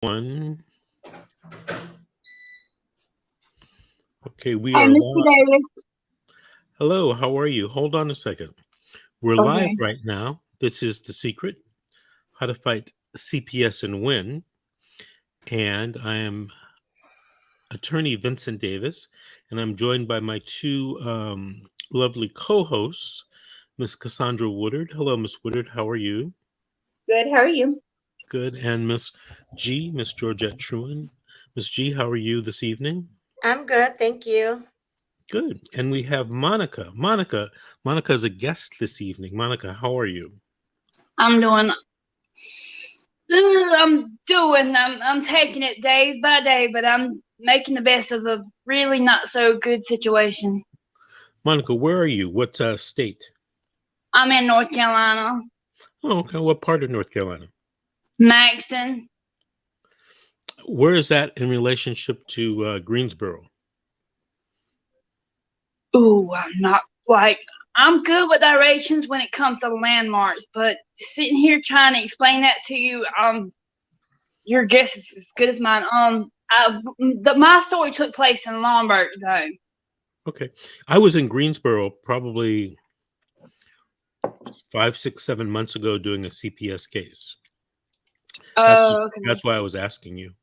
One. Okay, we Hi, are Mr. live. Davis. Hello, how are you? Hold on a second. We're live Okay. right now. This is The Secret, How to Fight CPS and Win. And I am attorney Vincent Davis, and I'm joined by my two lovely co-hosts, Miss Cassandra Woodard. Hello, Miss Woodard. How are you? Good. How are you? Good. And Miss Georgette Truan. Miss G, how are you this evening? I'm good, thank you. Good. And we have Monica. Monica is a guest this evening. Monica, how are you? I'm doing. I'm taking it day by day, but I'm making the best of a really not so good situation. Monica, where are you? What state? I'm in North Carolina, Oh, okay. What part of North Carolina? Maxton. Where is that in relationship to Greensboro? Ooh, I'm good with directions when it comes to landmarks, but sitting here trying to explain that to you, your guess is as good as mine. My story took place in Lombard, though. Okay. I was in Greensboro probably 5, 6, 7 months ago doing a CPS case. Okay. That's why I was asking you.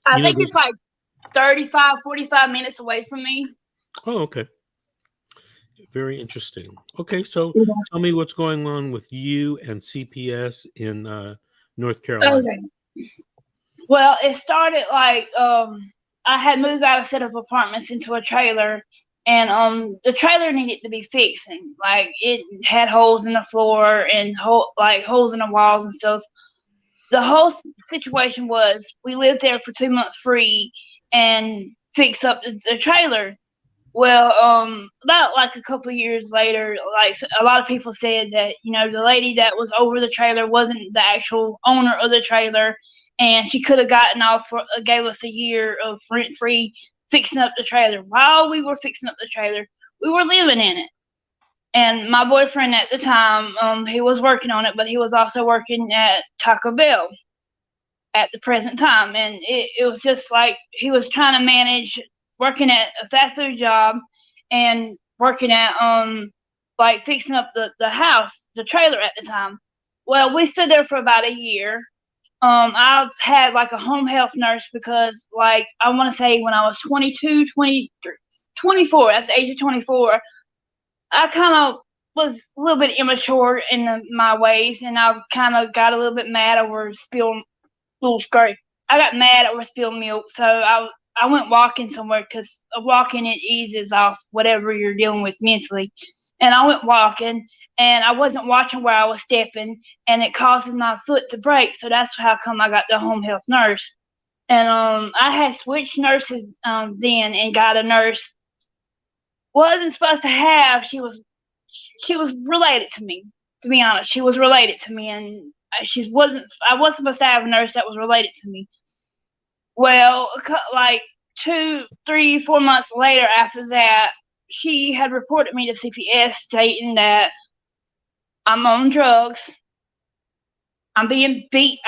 I think it's like 35, 45 minutes away from me. Oh, okay. Very interesting. Okay, so tell me what's going on with you and CPS in North Carolina. Okay. Well, it started like I had moved out of a set of apartments into a trailer, and the trailer needed to be fixed, and like it had holes in the floor and holes in the walls and stuff. The whole situation was we lived there for 2 months free and fixed up the trailer. Well, about like a couple of years later, like a lot of people said that the lady that was over the trailer wasn't the actual owner of the trailer, and she could have gotten off for gave us a year of rent free fixing up the trailer. While we were fixing up the trailer, we were living in it, and my boyfriend at the time, he was working on it, but he was also working at Taco Bell at the present time, and it was just like he was trying to manage working at a fast food job and working at like fixing up the house, the trailer at the time. Well, we stood there for about a year. I had like a home health nurse because like I want to say when I was 22, 23, 24, at the age of 24, I kind of was a little bit immature in my ways, and I kind of got a little bit mad over spilled little skirt. I got mad over spilled milk, so I went walking somewhere because walking it eases off whatever you're dealing with mentally. And I went walking, and I wasn't watching where I was stepping, and it causes my foot to break. So that's how come I got the home health nurse. And I had switched nurses then and got a nurse wasn't supposed to have. She was related to me. To be honest, she was related to me, and I wasn't supposed to have a nurse that was related to me. Well, like 2, 3, 4 months later after that, she had reported me to CPS stating that I'm on drugs. I've been beat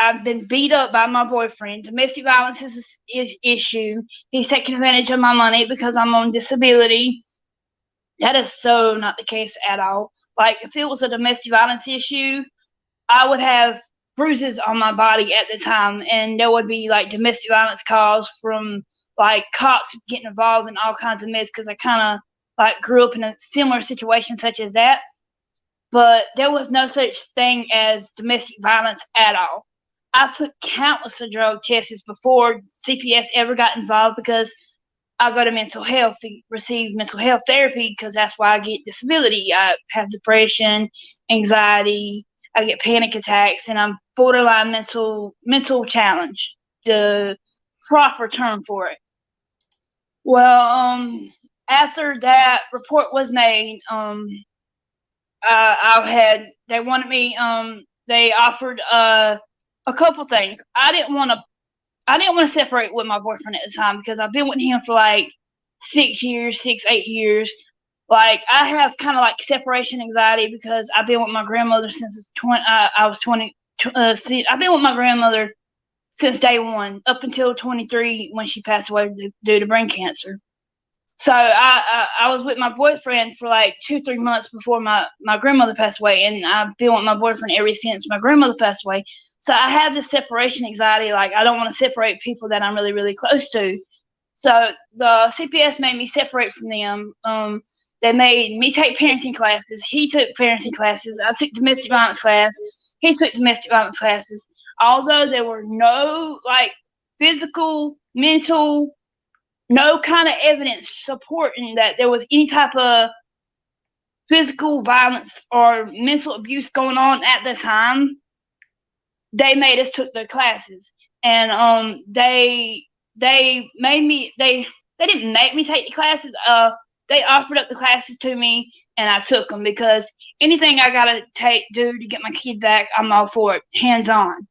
up by my boyfriend. Domestic violence is issue. He's taking advantage of my money because I'm on disability. That is so not the case at all. Like, if it was a domestic violence issue, I would have bruises on my body at the time, and there would be like domestic violence calls from like cops getting involved in all kinds of mess because I kind of like grew up in a similar situation such as that. But there was no such thing as domestic violence at all. I took countless of drug tests before CPS ever got involved because I go to mental health to receive mental health therapy because that's why I get disability. I have depression, anxiety, I get panic attacks, and I'm borderline mental challenge, the proper term for it. Well, after that report was made, they wanted me. They offered a couple things. I didn't want to separate with my boyfriend at the time because I've been with him for like 6 years, 8 years. Like, I have kind of like separation anxiety because I've been with my grandmother since I was 20. I've been with my grandmother since day one, up until 23 when she passed away due to brain cancer. So I was with my boyfriend for like 2-3 months before my grandmother passed away, and I've been with my boyfriend ever since my grandmother passed away. So I have this separation anxiety. Like, I don't want to separate people that I'm really, really close to. So the CPS made me separate from them. They made me take parenting classes. He took parenting classes. I took domestic violence class. He took domestic violence classes. Although there were no like physical, mental, no kind of evidence supporting that there was any type of physical violence or mental abuse going on at the time, they made us took their classes. And they made me, they didn't make me take the classes. They offered up the classes to me, and I took them because anything I gotta do to get my kid back, I'm all for it, hands on.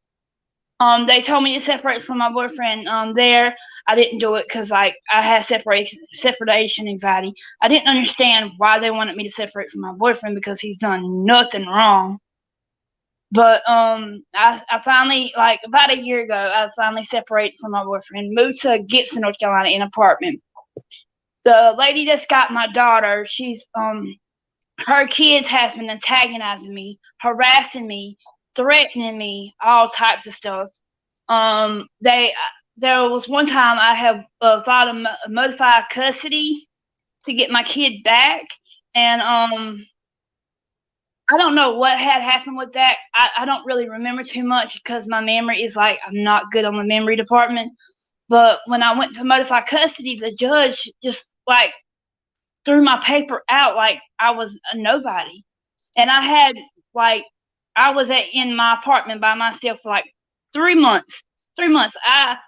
They told me to separate from my boyfriend. There, I didn't do it because like I had separation anxiety. I didn't understand why they wanted me to separate from my boyfriend because he's done nothing wrong. But I finally, like about a year ago, I finally separated from my boyfriend, moved to Gibson, North Carolina, in an apartment. The lady that's got my daughter, she's her kids has been antagonizing me, harassing me, threatening me, all types of stuff. There was one time I have filed a modified custody to get my kid back, and I don't know what had happened with that. I don't really remember too much because my memory is like, I'm not good on the memory department. But when I went to modify custody, the judge just like threw my paper out like I was a nobody. And I had like, I was in my apartment by myself for like 3 months. 3 months. I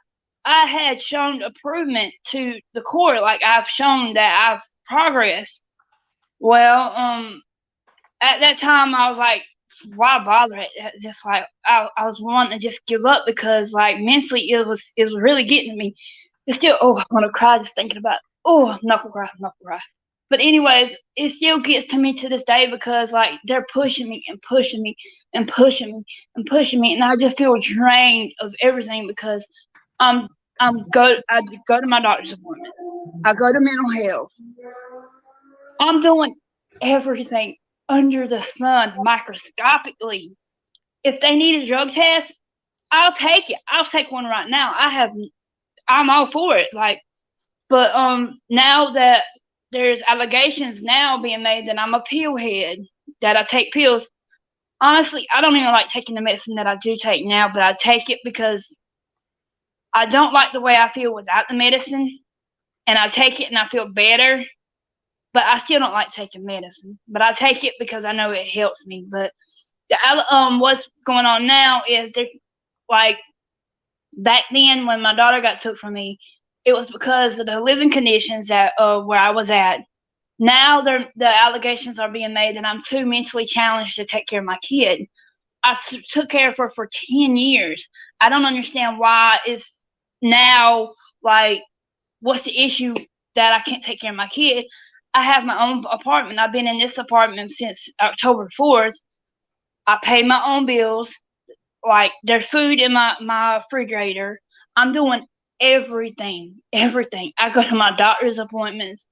had shown improvement to the court. Like, I've shown that I've progressed. Well, at that time I was like, why bother it? Just like I was wanting to just give up because like mentally it was really getting to me. It's still, I want to cry just thinking about it. Knuckle cry. But anyways, it still gets to me to this day because like they're pushing me and pushing me and pushing me and pushing me, and I just feel drained of everything because I go to my doctor's appointments. I go to mental health. I'm doing everything under the sun microscopically. If they need a drug test, I'll take it. I'll take one right now. I'm all for it. Like, but now that there's allegations now being made that I'm a pill head, that I take pills. Honestly, I don't even like taking the medicine that I do take now, but I take it because I don't like the way I feel without the medicine, and I take it and I feel better. But I still don't like taking medicine. But I take it because I know it helps me. But what's going on now is they're like, back then when my daughter got took from me, it was because of the living conditions that where I was at. Now the allegations are being made that I'm too mentally challenged to take care of my kid. I took care of her for 10 years. I don't understand why it's now like, what's the issue that I can't take care of my kid? I have my own apartment. I've been in this apartment since October 4th. I pay my own bills. Like, there's food in my refrigerator. I'm doing everything. I go to my doctor's appointments.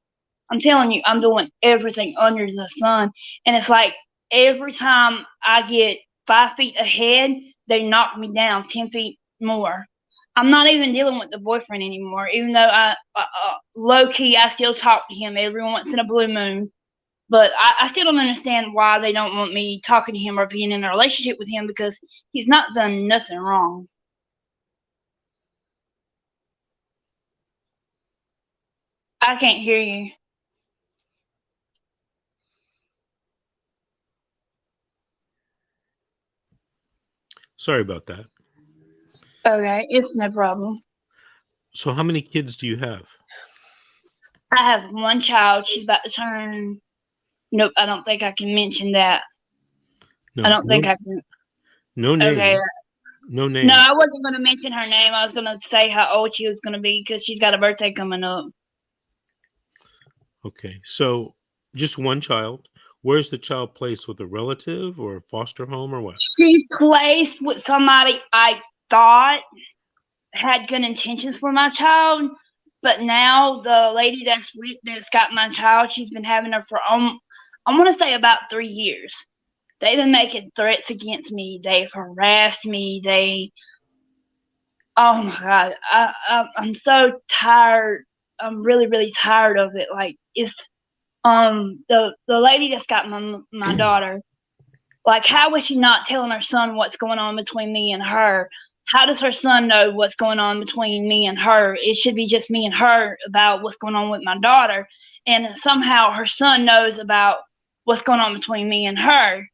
I'm telling you, I'm doing everything under the sun. And it's like every time I get 5 feet ahead, they knock me down 10 feet more. I'm not even dealing with the boyfriend anymore, even though I low key, I still talk to him every once in a blue moon. But I still don't understand why they don't want me talking to him or being in a relationship with him because he's not done nothing wrong. I can't hear you. Sorry about that. Okay, it's no problem. So how many kids do you have? I have one child. She's about to turn. Nope, I don't think I can mention that. No, I don't think I can. No name. Okay. No name. No, I wasn't going to mention her name. I was going to say how old she was going to be because she's got a birthday coming up. Okay, so just one child. Where's the child placed, with a relative or a foster home or what? She's placed with somebody I thought had good intentions for my child, but now the lady that's got my child, she's been having her for I want to say about 3 years. They've been making threats against me. They've harassed me. Oh my God, I'm so tired. I'm really, really tired of it. Like, it's the lady that's got my daughter. Like, how is she not telling her son what's going on between me and her? How does her son know what's going on between me and her? It should be just me and her about what's going on with my daughter. And somehow her son knows about what's going on between me and her.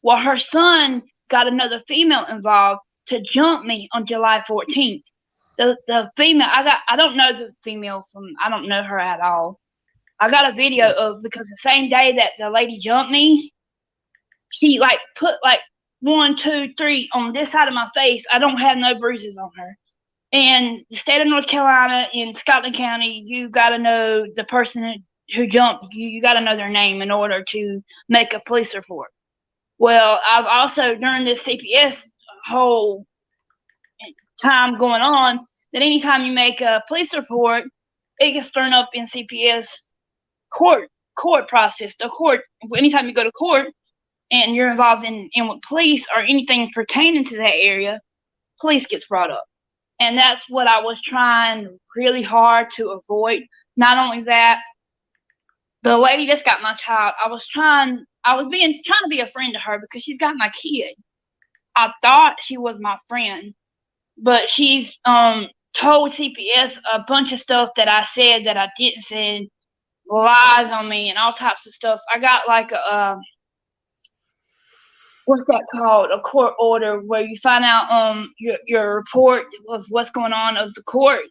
Well, her son got another female involved to jump me on July 14th. The female, I don't know the female I don't know her at all. I got a video of, because the same day that the lady jumped me, she like put like 1, 2, 3 on this side of my face. I don't have no bruises on her. And the state of North Carolina, in Scotland County, you got to know the person who jumped you. You got to know their name in order to make a police report. Well, I've also, during this CPS whole time going on, that anytime you make a police report, it gets thrown up in CPS court process. The court, anytime you go to court and you're involved in with police or anything pertaining to that area, police gets brought up. And that's what I was trying really hard to avoid. Not only that, the lady that's got my child, I was trying to be a friend to her because she's got my kid. I thought she was my friend, but she's told CPS a bunch of stuff that I said that I didn't say, lies on me and all types of stuff. I got like a what's that called? A court order where you find out your report of what's going on of the court.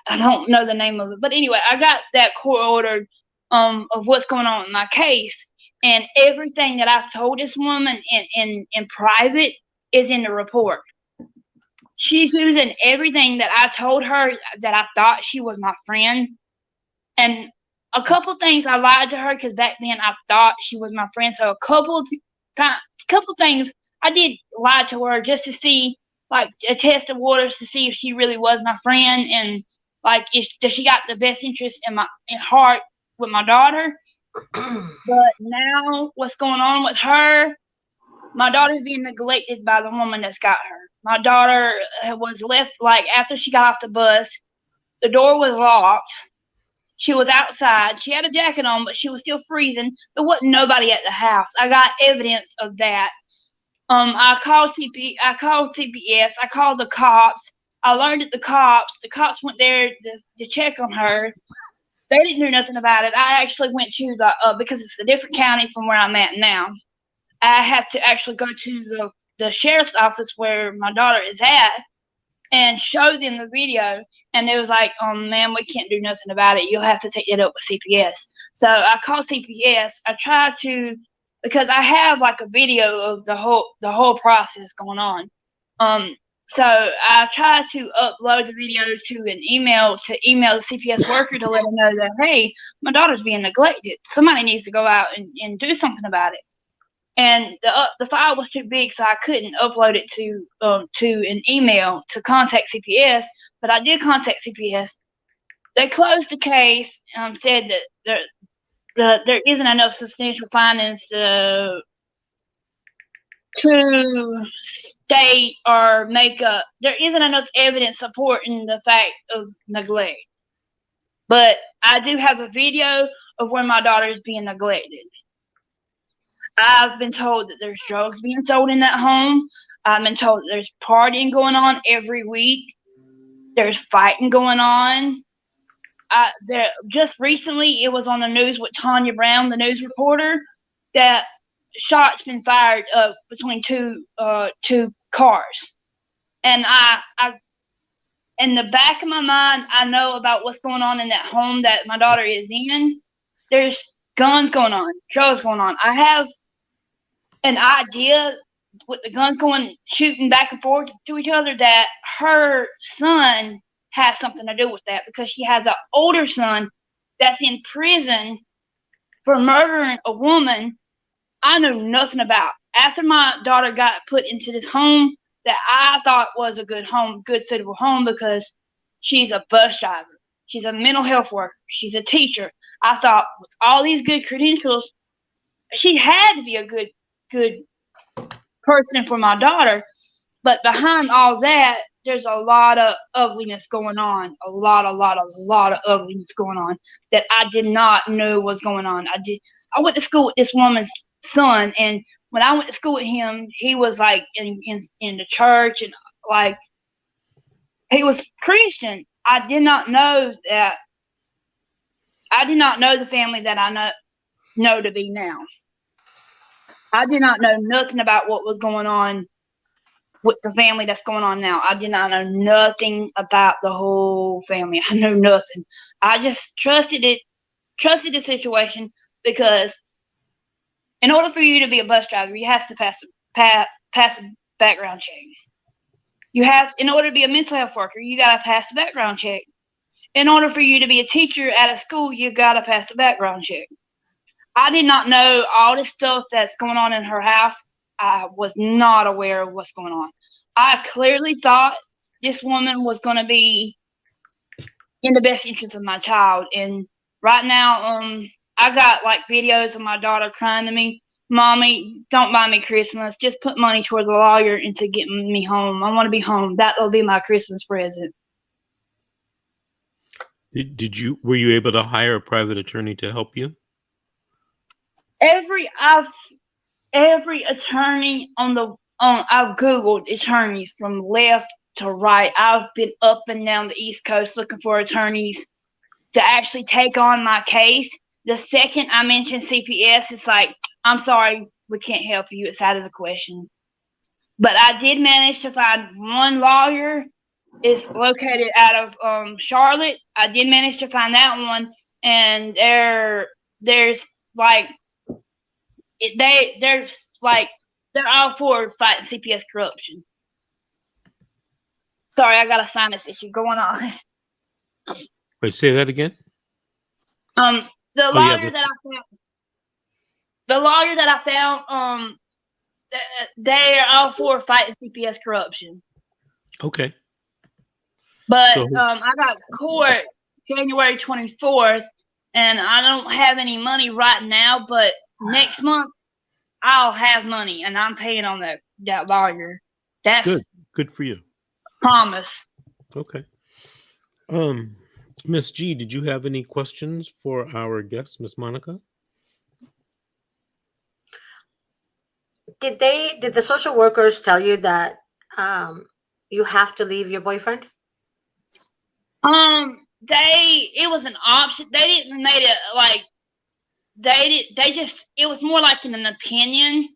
I don't know the name of it, but anyway, I got that court order of what's going on in my case, and everything that I've told this woman in private is in the report. She's using everything that I told her that I thought she was my friend, and a couple things I lied to her because back then I thought she was my friend. So a couple things I did lie to her just to see, like, a test of waters to see if she really was my friend, and like, does she got the best interest in heart with my daughter. But now what's going on with her? My daughter's being neglected by the woman that's got her. My daughter was left, like, after she got off the bus, the door was locked. She was outside. She had a jacket on, but she was still freezing. There wasn't nobody at the house. I got evidence of that. I called CPS. I called the cops. I learned that the cops went there to check on her. They didn't do nothing about it. I actually went to because it's a different county from where I'm at now. I had to actually go to the sheriff's office where my daughter is at and show them the video. And it was like, man, we can't do nothing about it. You'll have to take it up with CPS. So I called CPS. I tried to, because I have like a video of the whole process going on. So I tried to upload the video to an email the CPS worker to let them know that, hey, my daughter's being neglected. Somebody needs to go out and do something about it. And the file was too big, so I couldn't upload it to an email to contact CPS. But I did contact CPS. They closed the case. Said that there isn't enough substantial findings to state or make up. There isn't enough evidence supporting the fact of neglect. But I do have a video of where my daughter is being neglected. I've been told that there's drugs being sold in that home. I've been told that there's partying going on every week. There's fighting going on. Just recently, it was on the news with Tanya Brown, the news reporter, that shots been fired between two cars. And I in the back of my mind, I know about what's going on in that home that my daughter is in. There's guns going on, drugs going on. I have an idea with the guns shooting back and forth to each other that her son has something to do with that, because she has an older son that's in prison for murdering a woman I knew nothing about. After my daughter got put into this home, that I thought was a good home, good suitable home, because she's a bus driver. She's a mental health worker. She's a teacher. I thought with all these good credentials, she had to be a good person for my daughter. But behind all that, there's a lot of ugliness going on. A lot of ugliness going on that I did not know was going on. I went to school with this woman's son, and when I went to school with him, he was like in the church, and like he was Christian. I did not know that. I did not know the family that I know to be now. I did not know nothing about what was going on with the family that's going on now. I did not know nothing about the whole family. I know nothing. I just trusted the situation, because in order for you to be a bus driver, you have to pass a background check. In order to be a mental health worker, you gotta pass a background check. In order for you to be a teacher at a school, you gotta pass a background check. I did not know all the stuff that's going on in her house. I was not aware of what's going on. I clearly thought this woman was going to be in the best interest of my child. And right now, I got like videos of my daughter crying to me, "Mommy, don't buy me Christmas. Just put money towards a lawyer into getting me home. I want to be home. That'll be my Christmas present." Were you able to hire a private attorney to help you? Every attorney I've Googled attorneys from left to right. I've been up and down the East Coast looking for attorneys to actually take on my case. The second I mention CPS, it's like, "I'm sorry, we can't help you. It's out of the question." But I did manage to find one lawyer. It's located out of Charlotte. I did manage to find that one, and there's like they're all for fighting CPS corruption. Sorry, I got a sinus issue going on. Wait, say that again. The lawyer that I found, they are all for fighting CPS corruption. Okay. But I got court January 24th, and I don't have any money right now, but next month I'll have money, and I'm paying on that lawyer. That's good for you. Promise. Okay. Miss G, did you have any questions for our guest, Miss Monica? Did the social workers tell you that you have to leave your boyfriend? It was an option. They didn't make it like it was more like an opinion.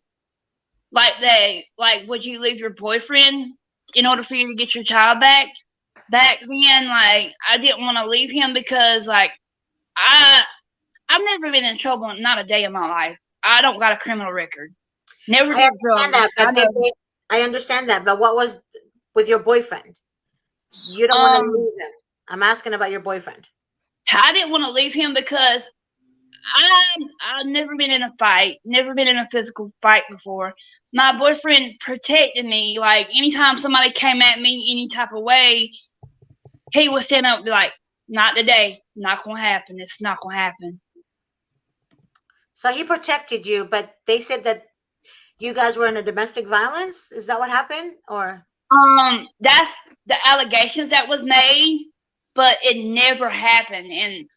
Like, would you leave your boyfriend in order for you to get your child back? Back then, like, I didn't want to leave him because, like, I've never been in trouble, not a day in my life. I don't got a criminal record. Never did drugs. I understand that, but what was with your boyfriend? You don't want to leave him. I'm asking about your boyfriend. I didn't want to leave him because I've never been in a fight, never been in a physical fight before. My boyfriend protected me. Like, anytime somebody came at me any type of way, he would stand up and be like, "Not today. Not going to happen. It's not going to happen." So he protected you, but they said that you guys were in a domestic violence. Is that what happened? Or that's the allegations that was made, but it never happened. And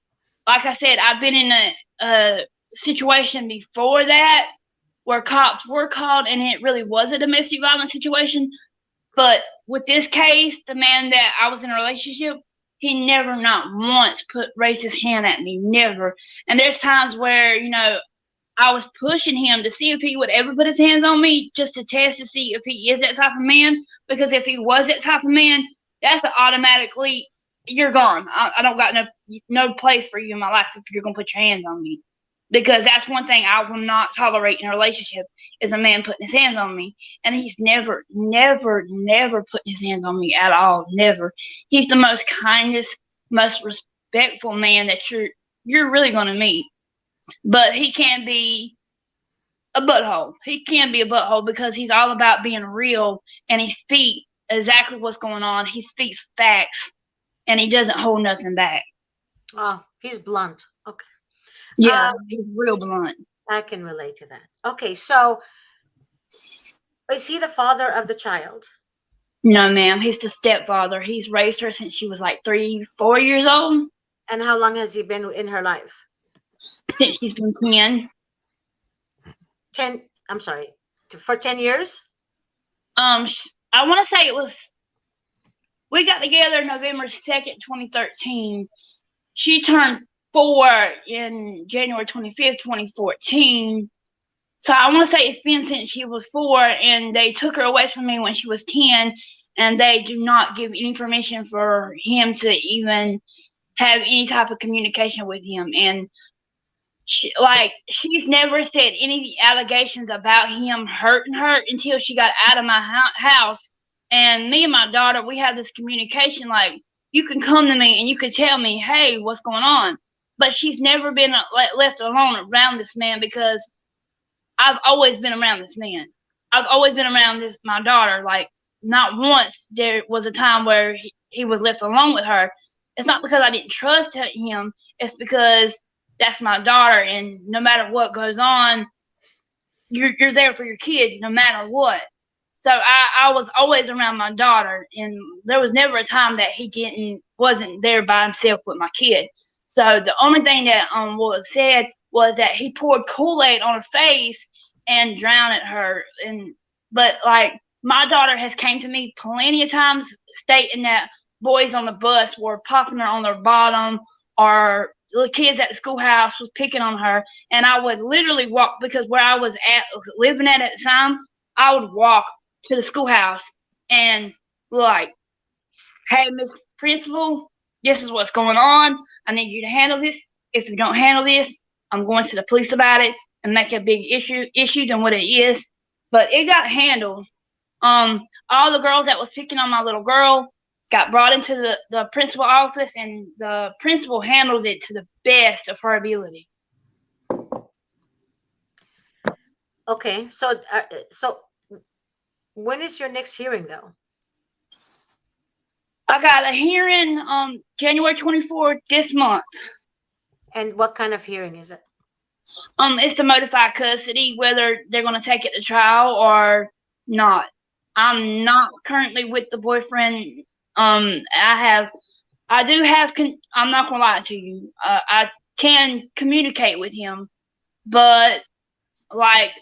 like I said, I've been in a situation before that where cops were called, and it really was a domestic violence situation. But with this case, the man that I was in a relationship, he never, not once, raised his hand at me. Never. And there's times where, you know, I was pushing him to see if he would ever put his hands on me, just to test to see if he is that type of man. Because if he was that type of man, that's automatically, you're gone. I don't got no place for you in my life if you're gonna put your hands on me. Because that's one thing I will not tolerate in a relationship, is a man putting his hands on me. And he's never put his hands on me at all. Never. He's the most kindest, most respectful man that you're really gonna meet. But he can be a butthole. He can be a butthole because he's all about being real, and he speaks exactly what's going on. He speaks facts, and he doesn't hold nothing back. Oh, he's blunt. Okay. Yeah, he's real blunt. I can relate to that. Okay, so is he the father of the child? No, ma'am. He's the stepfather. He's raised her since she was like 3, 4 years old. And how long has he been in her life? Since she's been 10. 10, I'm sorry, for 10 years? I want to say it was, we got together November 2nd, 2013. She turned 4 in January 25th, 2014. So I want to say it's been since she was 4, and they took her away from me when she was 10, and they do not give any permission for him to even have any type of communication with him. And she's never said any of the allegations about him hurting her until she got out of my house. And me and my daughter, we have this communication, like, you can come to me and you can tell me, hey, what's going on. But she's never been left alone around this man, because I've always been around this man. I've always been around my daughter. Like, not once there was a time where he was left alone with her. It's not because I didn't trust him. It's because that's my daughter, and no matter what goes on, you're there for your kid no matter what. So I was always around my daughter, and there was never a time that he wasn't there by himself with my kid. So the only thing that was said was that he poured Kool-Aid on her face and drowned her. But like, my daughter has came to me plenty of times stating that boys on the bus were popping her on their bottom, or the kids at the schoolhouse was picking on her. And I would literally walk, because where I was living at the time, I would walk to the schoolhouse and like, hey, Miss Principal, this is what's going on. I need you to handle this. If you don't handle this, I'm going to the police about it and make a big issue than what it is. But it got handled. All the girls that was picking on my little girl got brought into the principal office, and the principal handled it to the best of her ability. Okay, so when is your next hearing, though? I got a hearing January 24th this month. And what kind of hearing is it? It's to modify custody, whether they're going to take it to trial or not. I'm not currently with the boyfriend. I'm not going to lie to you. I can communicate with him, but like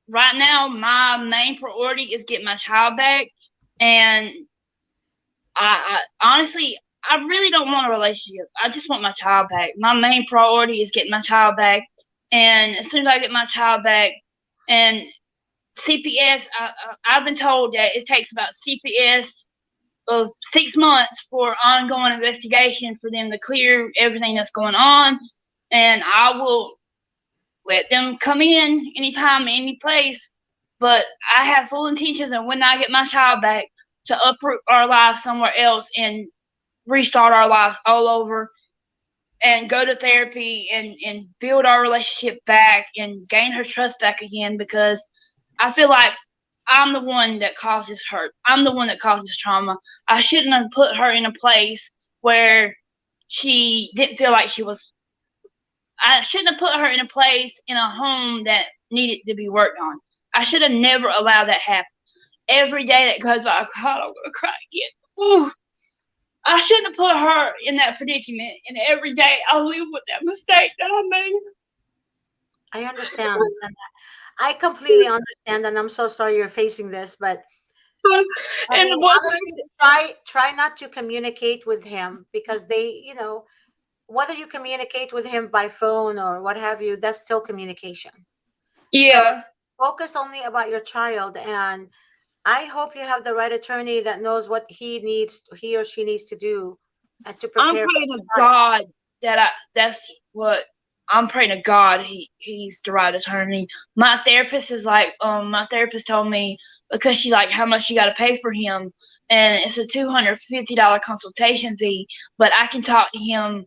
right now, my main priority is getting my child back. And I honestly, I really don't want a relationship. I just want my child back. My main priority is getting my child back. And as soon as I get my child back, and CPS, I've been told that it takes about CPS of 6 months for ongoing investigation for them to clear everything that's going on. And I will let them come in anytime, any place. But I have full intentions of, when I get my child back, to uproot our lives somewhere else and restart our lives all over, and go to therapy and build our relationship back and gain her trust back again, because I feel like I'm the one that causes hurt. I'm the one that causes trauma. I shouldn't have put her in a place where she didn't feel like she was. I shouldn't have put her in a place, in a home, that needed to be worked on. I should have never allowed that happen. Every day that goes by, God, I'm going to cry again. Ooh. I shouldn't have put her in that predicament. And every day I live with that mistake that I made. I understand. I completely understand, and I'm so sorry you're facing this, but And honestly, try not to communicate with him, because they, whether you communicate with him by phone or what have you, that's still communication. Yeah. So focus only about your child, and I hope you have the right attorney that knows what he or she needs to do, and to prepare. I'm praying to God that's what I'm praying to God. He's the right attorney. My therapist is like, my therapist told me, because she's like, how much you got to pay for him, and it's a $250 consultation fee, but I can talk to him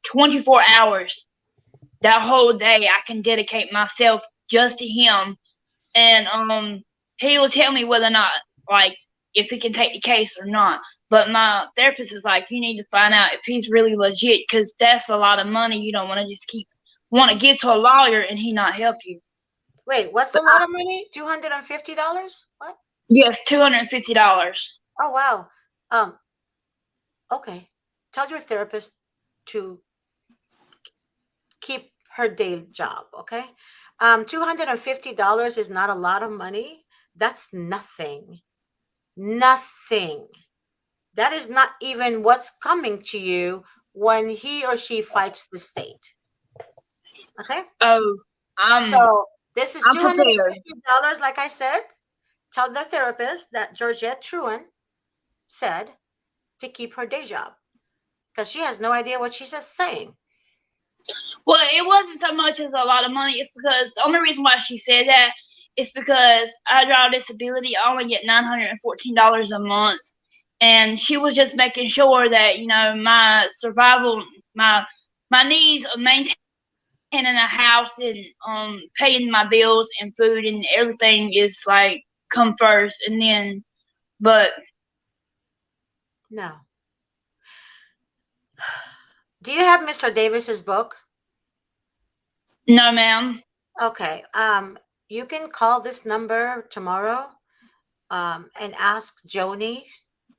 24 hours. That whole day I can dedicate myself just to him, and he will tell me whether or not, like, if he can take the case or not. But my therapist is like, you need to find out if he's really legit, because that's a lot of money. You don't want to just want to give to a lawyer and he not help you. Wait, what's a lot of money? $250? What? Yes, $250. Oh wow. Okay. Tell your therapist to keep her day job, okay? $250 is not a lot of money. That's nothing. Nothing. That is not even what's coming to you when he or she fights the state. Okay? Oh, So this is I'm prepared. $250, like I said. Tell the therapist that Georgette Truan said to keep her day job, because she has no idea what she's saying. Well, it wasn't so much as a lot of money. It's because the only reason why she said that is because I draw disability. I only get $914 a month, and she was just making sure that, you know, my survival, my needs of maintaining a house and paying my bills and food and everything is like come first, and then, but No. Do you have Mr. Davis's book? no, ma'am. Okay. You can call this number tomorrow, and ask Joni,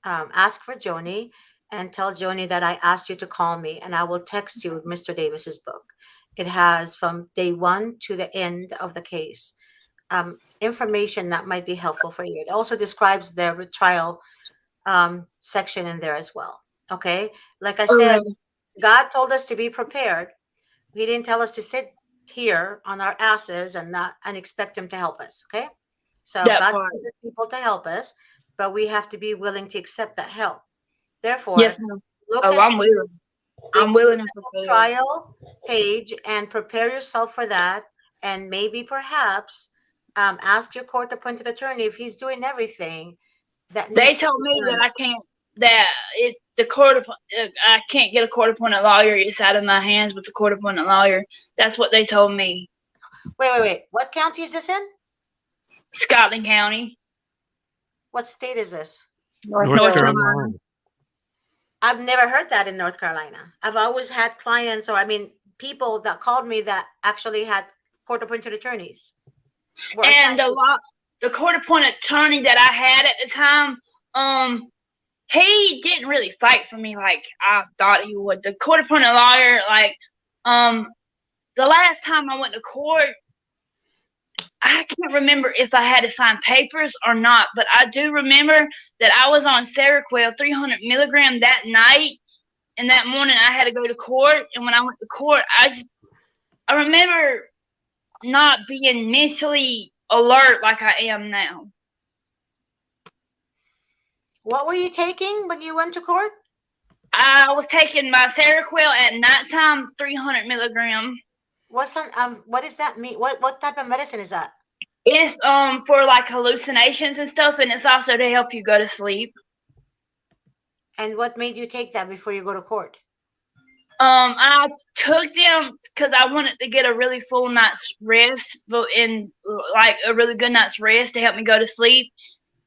ask for Joni, and tell Joni that I asked you to call me, and I will text you Mr. Davis's book. It has from day one to the end of the case, information that might be helpful for you. It also describes the trial section in there as well. Okay. Like I said, Okay. God told us to be prepared. He didn't tell us to sit here on our asses and not and expect him to help us. Okay. So That God part. sends people to help us, but we have to be willing to accept that help. Yes, Therefore, ma'am. look Oh, at I'm willing. I'm the willing and prepared. trial page and prepare yourself for that. And maybe perhaps ask your court appointed attorney if he's doing everything that They needs to told be me done. that I can't. That I can't get a court appointed lawyer. It's out of my hands with a court appointed lawyer. That's what they told me. Wait. What county is this in? Scotland County, What state is this? North Carolina. I've never heard that in North Carolina. I've always had clients, or I mean, people that called me that actually had court appointed attorneys. And the court appointed attorney that I had at the time, he didn't really fight for me like I thought he would. The court appointed lawyer, like, the last time I went to court, I can't remember if I had to sign papers or not, but I do remember that I was on Seroquel 300 milligram that night, and that morning I had to go to court. And when I went to court, I remember not being mentally alert like I am now. What were you taking when you went to court? I was taking my Seroquel at nighttime, 300 milligram. What does that mean? What type of medicine is that? It's for like hallucinations and stuff, and it's also to help you go to sleep. And what made you take that before you go to court? I took them because I wanted to get a really full night's rest, but in like a really good night's rest to help me go to sleep.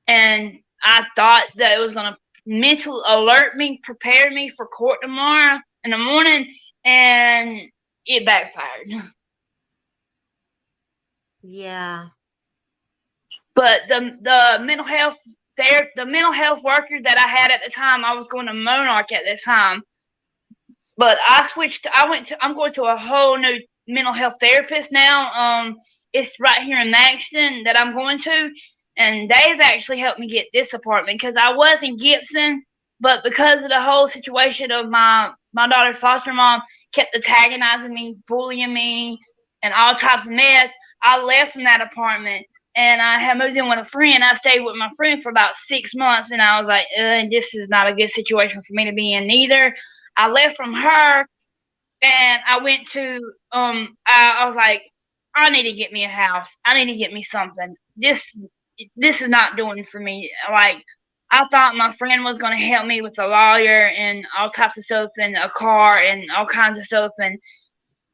And I thought that it was gonna mentally alert me, prepare me for court tomorrow in the morning, and it backfired. Yeah. But the mental health the mental health worker that I had at the time, I was going to Monarch at that time. But I'm going to a whole new mental health therapist now. It's right here in Maxton that I'm going to, and they've actually helped me get this apartment because I was in Gibson, but because of the whole situation of my daughter's foster mom kept antagonizing me, bullying me, and all types of mess, I left from that apartment. And I had moved in with a friend. I stayed with my friend for about 6 months, and I was like, this is not a good situation for me to be in either. I left from her, and I went to I was like, I need to get me a house. I need to get me something. This is not doing for me. Like, I thought my friend was going to help me with a lawyer and all types of stuff and a car and all kinds of stuff, and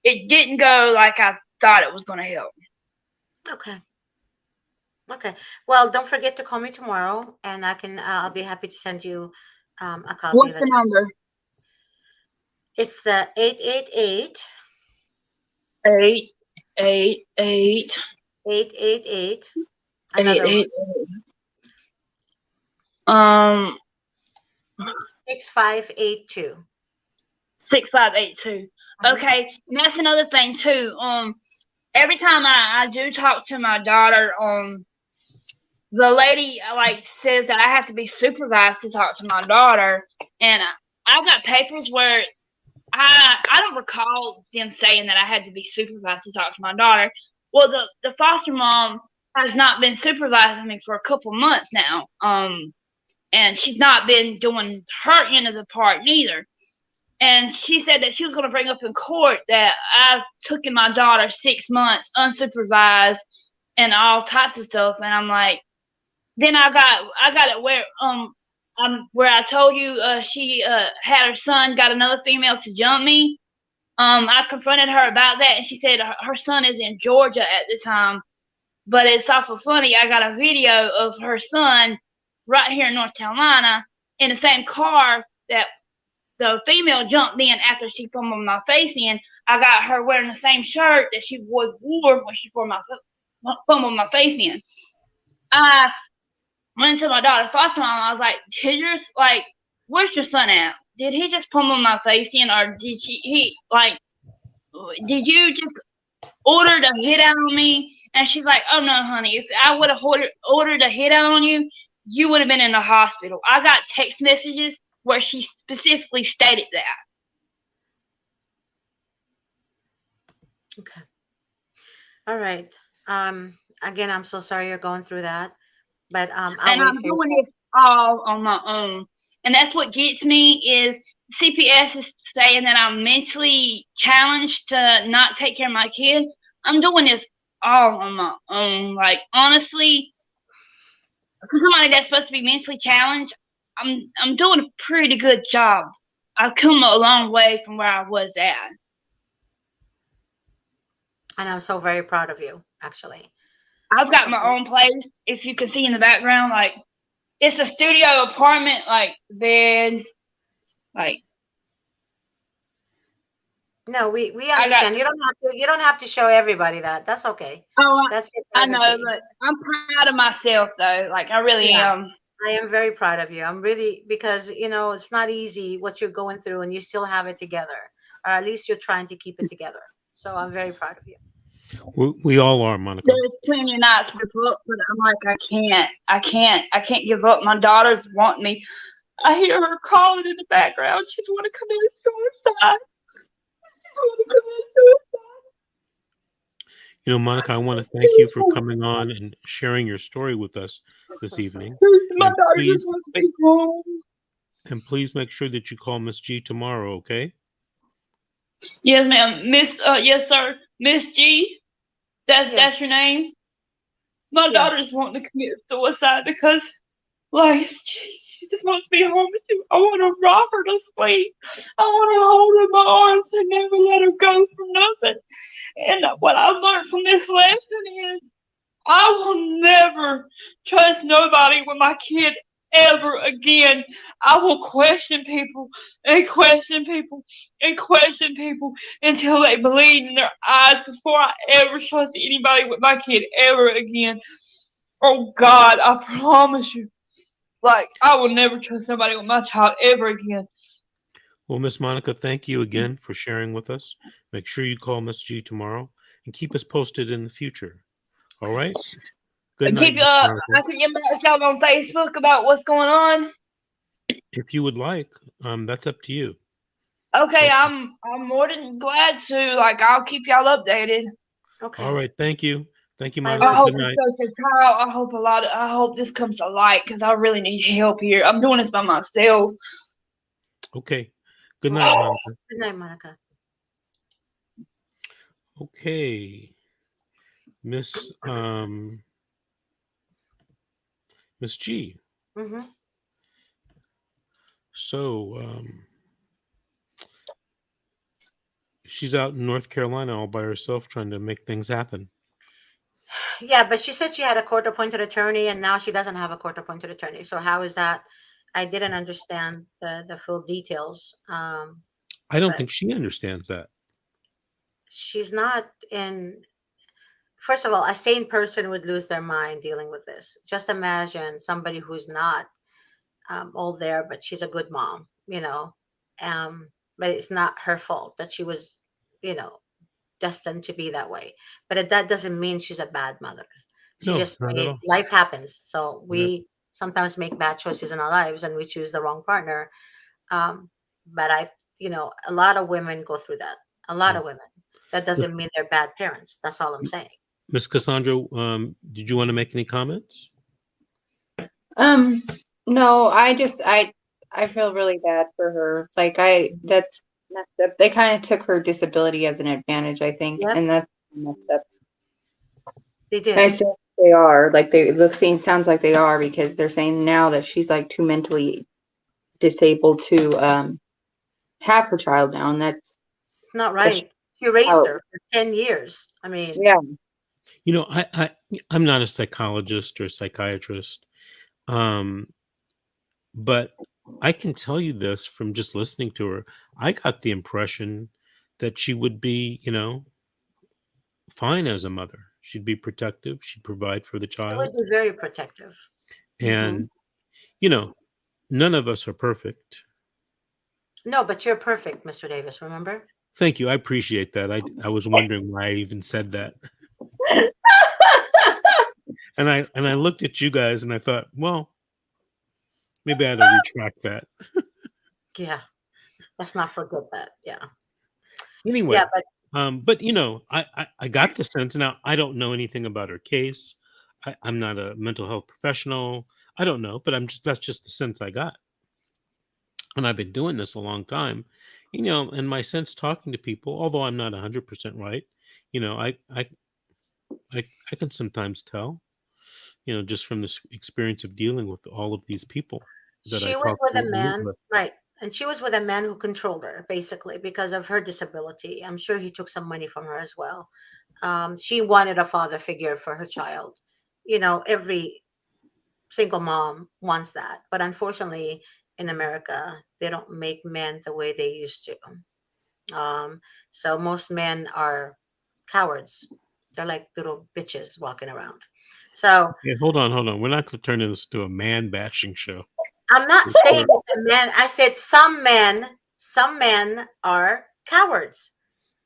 it didn't go like I thought it was going to help. Okay. Okay. Well, don't forget to call me tomorrow, and I'll be happy to send you a copy What's of the it. number? It's the 888 888 888. eight Another one. eight. Um, 6582. 6582. Mhm. Okay, and that's another thing too. Every time I do talk to my daughter, the lady like says that I have to be supervised to talk to my daughter, and I've got papers where I don't recall them saying that I had to be supervised to talk to my daughter. Well, the foster mom has not been supervising me for a couple months now. And she's not been doing her end of the part neither. And she said that she was going to bring up in court that I've taken my daughter 6 months unsupervised and all types of stuff. And I'm like, then I got it where I told you she had her son got another female to jump me. I confronted her about that, and she said her son is in Georgia at the time. But it's awful funny. I got a video of her son right here in North Carolina in the same car that the female jumped in after she pummeled my face in. I got her wearing the same shirt that she wore when she pummeled my face in. I went to my daughter's foster mom. I was like, where's your son at? Did he just pummel my face in, or did you just ordered a hit out on me? And she's like, oh no, honey, if I would have ordered a hit out on you, you would have been in the hospital. I got text messages where she specifically stated that. Okay. All right. Again, I'm so sorry you're going through that, but I'll And wait I'm for you. doing this all on my own. And that's what gets me is CPS is saying that I'm mentally challenged to not take care of my kid. I'm doing this all on my own. Like honestly, for somebody that's supposed to be mentally challenged, I'm doing a pretty good job. I've come a long way from where I was at. And I'm so very proud of you, actually. I've got my Okay. own place. If you can see in the background, like it's a studio apartment, like bed, like No, we I got. understand. You don't have to show everybody that. That's okay. Oh, That's your I know, privacy. but I'm proud of myself though. Like I really Yeah. am. I am very proud of you. I'm really, because it's not easy what you're going through, and you still have it together, or at least you're trying to keep it together. So I'm very proud of you. We all are, Monica. There's plenty of nights to give up, but I'm like, I can't give up. My daughters want me. I hear her calling in the background. She's want to commit suicide. She's want to commit suicide. Monica, I want to thank you for coming on and sharing your story with us this evening. My And daughter please, just wants to be home. make sure that you call Miss G tomorrow, okay? Yes, ma'am. Yes, sir. Miss G. That's Yes. your name. My daughter Yes. just wanting to commit suicide because, like, she just wants to be home with you. I want to rock her to sleep. I want to hold her in my arms and never let her go for nothing. And what I've learned from this lesson is I will never trust nobody with my kid ever again. I will question people and question people and question people until they bleed in their eyes before I ever trust anybody with my kid ever again. Oh God, I promise you. Like, I will never trust nobody with my child ever again. Well, Miss Monica, thank you again for sharing with us. Make sure you call Miss G tomorrow and keep us posted in the future. All right? Good night, Keep Miss Monica. I can get message out on Facebook about what's going on. If you would like, that's up to you. Okay, So, I'm more than glad to. Like, I'll keep y'all updated. Okay. all right. Thank you. Thank you, Bye, Monica. I hope Good night. it goes to trial. I hope this comes to light because I really need help here. I'm doing this by myself. Okay. Good night, Monica. Good night, Monica. Okay. Miss Miss G. Mm-hmm. So she's out in North Carolina all by herself trying to make things happen. Yeah, but she said she had a court-appointed attorney, and now she doesn't have a court-appointed attorney. So how is that? I didn't understand the full details. I don't But think she understands that. she's not in. First of all, a sane person would lose their mind dealing with this. Just imagine somebody who's not all there, but she's a good mom, but it's not her fault that she was, you know, destined to be that way. But that doesn't mean she's a bad mother. She No, just not at made all. life happens. So Yep. we sometimes make bad choices in our lives and we choose the wrong partner. But a lot of women go through that. A lot Yeah. of women. That doesn't mean they're bad parents. That's all I'm saying. Miss Cassandra, did you want to make any comments? No, I feel really bad for her. Like that's messed up. They kind of took her disability as an advantage, I think, Yep, and that's messed up. they And I did. still think they are. Like the scene sounds like they are because they're saying now that she's like too mentally disabled to have her child now, and that's Not that's right. She raised how. her for 10 years. I mean, Yeah. I'm not a psychologist or psychiatrist, um, but I can tell you this from just listening to her. I got the impression that she would be, fine as a mother. She'd be protective. She'd provide for the she would child. be very protective. Mhm. And, you know, none of us are perfect. No, but you're perfect, Mr. Davis, remember? Thank you. I appreciate that. I was wondering why I even said that. And I looked at you guys and I thought, well, maybe I had to retract that. Yeah. Let's not forget that. Yeah. Anyway, Yeah, but but I got the sense. Now I don't know anything about her case. I'm not a mental health professional. I don't know, but that's just the sense I got. And I've been doing this a long time, and my sense talking to people, although I'm not 100% right, you know, I can sometimes tell, just from this experience of dealing with all of these people that I she was talk with to a and live man, with. right? And she was with a man who controlled her basically because of her disability. I'm sure he took some money from her as well. She wanted a father figure for her child. Every single mom wants that. But unfortunately, in America, they don't make men the way they used to. So most men are cowards. They're like little bitches walking around. So Yeah, hold on. We're not going to turn this to a man bashing show. I'm not saying We're- it's a man. I said some men are cowards.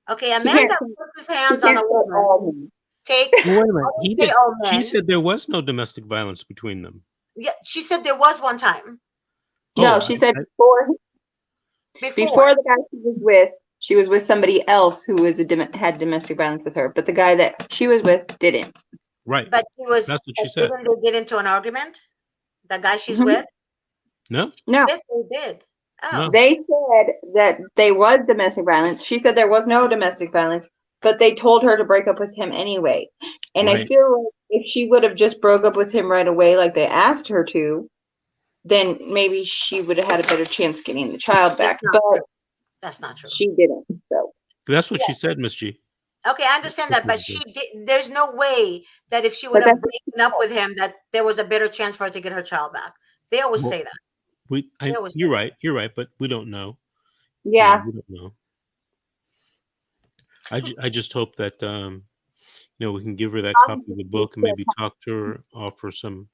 Okay, a She man can't. that puts his She hands on can't a say woman all men. takes. Well, wait a I minute. He didn't say did. all She men. said there was no domestic violence between them. Yeah, she said there was one time No, Oh, she said I, before. before the guy she was with somebody else who was had domestic violence with her, but the guy that she was with didn't. right. But he was. That's what But she said. didn't they get into an argument? The guy she's Mhm. with. No, No, Yes, they did. Oh, no, they said that they was domestic violence. She said there was no domestic violence, but they told her to break up with him anyway. And I right. feel like if she would have just broke up with him right away, like they asked her to, then maybe she would have had a better chance getting the child that's back. not But true. That's not true. she didn't. So That's what Yeah. she said, Miss G. Okay, I understand That's that, what but she she said. did. There's no way that if she would but have that's broken up with him, that there was a better chance for her to get her child back. They always Well, say that. They always say you're that. right. You're right, but we don't know. yeah. We don't know. I just hope that we can give her that copy of the book and maybe talk to her, offer some